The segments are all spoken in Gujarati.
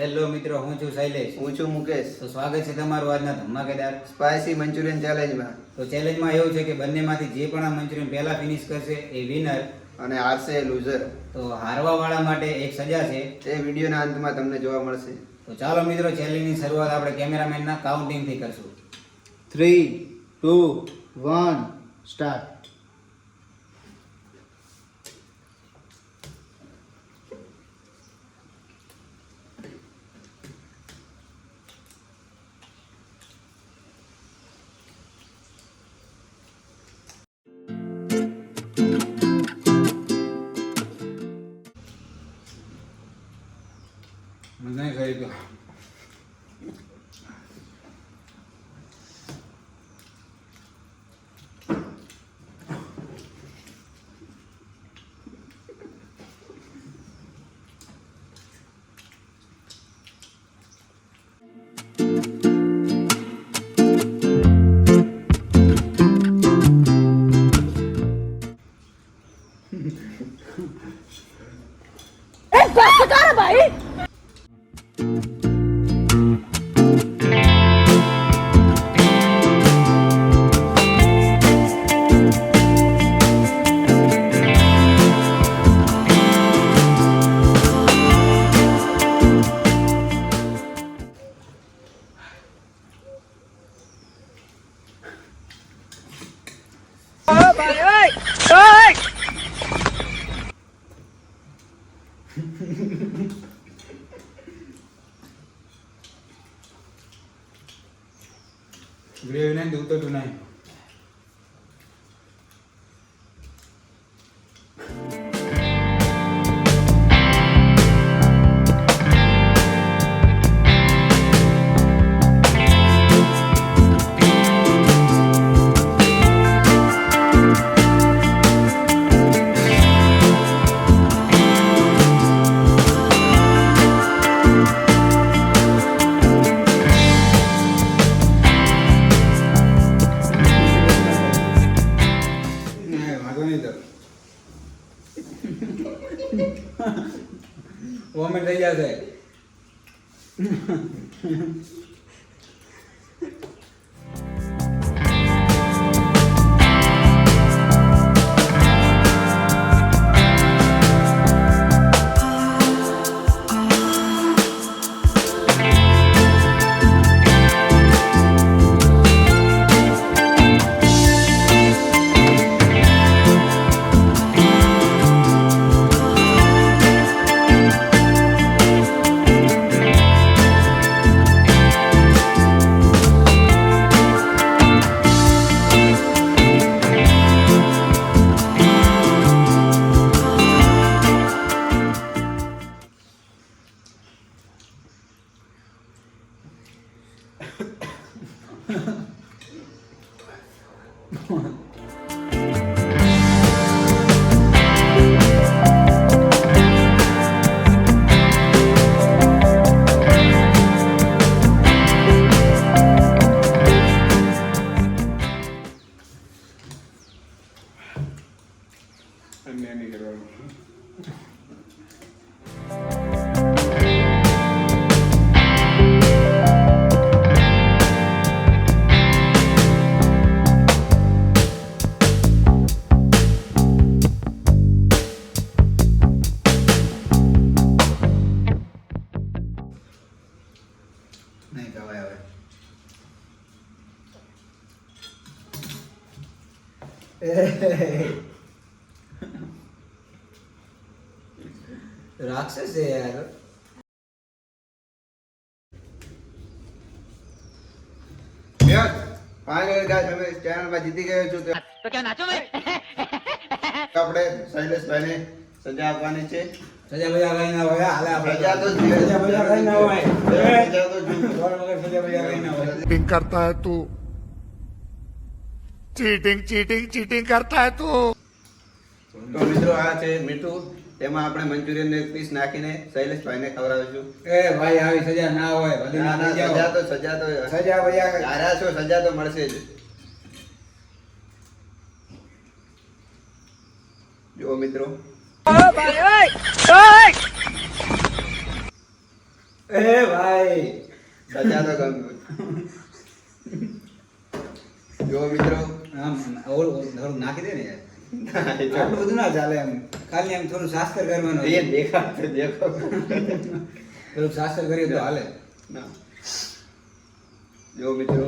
હેલો મિત્રો, હું છું શૈલેષ. હું છું મુકેશ. તો સ્વાગત છે તમારું આજના ધમાકેદાર સ્પાઇસી મંચુરિયન ચેલેન્જમાં. તો ચેલેન્જમાં એવું છે કે બંનેમાંથી જે પણ આ મંચુરિયન પહેલા ફિનિશ કરશે એ વિનર અને હારશે લૂઝર. તો હારવા વાળા માટે એક સજા છે, તે વિડીયોના અંતમાં તમને જોવા મળશે. તો ચાલો મિત્રો, ચેલેન્જની શરૂઆત આપણે કેમેરામેનના કાઉન્ટિંગથી કરશું. 3, 2, 1, સ્ટાર્ટ. મને કહી દો. ગ્રેવી નહીં દઉં તો તું નહીં. વોમિટ થઈ જશે. નહીં ખવાય હવે. રાક્ષસ છે યાર. ફાઇનલ ગાઈસ, અમે ચેનલમાં જીતી ગયો છું. તો ક્યાં નાચો મે? આપણે શૈલેષભાઈને સજા આપવાની છે. સજા બજા કઈ ના હોય. હાલે આપણે સજા તો સજા બજા કઈ ના હોય. સજા તો જો. થોડા વગર સજા બજા કઈ ના હોય. चीटिंग करता है तू चीटिंग चीटिंग चीटिंग करता है तू તો મિત્રો, આ છે મીઠું. તેમાં આપણે મંચુરિયન એક પીસ નાખીને શૈલેષભાઈને ખવડાવીશું. એ ભાઈ, આવી સજા ના હોય. બધી ના ના, ના સજા તો સજા બજા કઈ. હારા છો, સજા તો મળશે જ. જો મિત્રો, એ ભાઈ સજા તો ગમ જો મિત્રો આમ થોડું નાખી દે ને યાર આટલું બધું ના ચાલે એમ ખાલી એમ થોડું શાસ્ત્ર કરવાનું એ દેખાતો દેખો થોડું શાસ્ત્ર કરીએ તો હાલે ના જો મિત્રો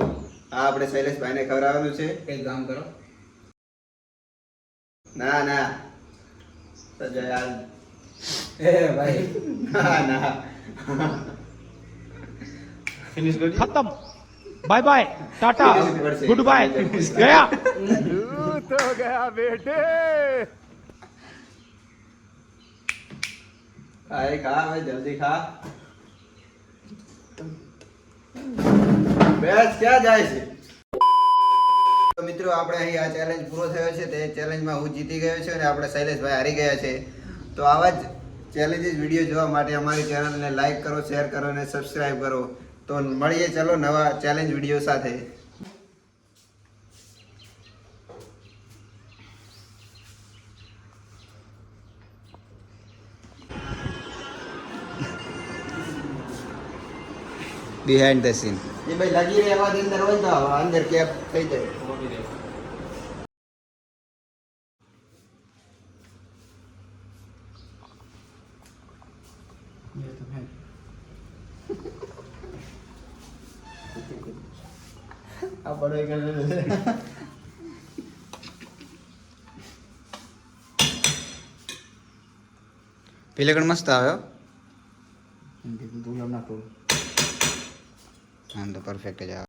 આ આપણે શૈલેષભાઈને ખવડાવવાનું છે એક કામ કરો ના ના સજા યાર એ ભાઈ ના ના ફિનિશ કરી खत्म bye bye tata goodbye गया तो गया बेटे खाए खा भाई जल्दी खा બેસ ક્યાં જાય છે તો મિત્રો આપણે અહીં આ ચેલેન્જ પૂરો થયો છે તે ચેલેન્જમાં હું જીતી ગયો છું અને આપણે શૈલેષભાઈ હારી ગયા છે તો આવા જ ચેલેન્જીસ વિડીયો જોવા માટે અમારી ચેનલને લાઈક કરો શેર કરો અને સબસ્ક્રાઇબ કરો તો મળીએ ચલો નવા ચેલેન્જ વિડીયો સાથે બિહાઇન્ડ ધ સીન એ ભાઈ લગી રહેવા દે અંદર હોય તો અંદર કેપ થઈ જાય આ બડો કરે પેલે કણ મસ્ત આવ્યો તું નાખો આમ તો પરફેક્ટ જ આવે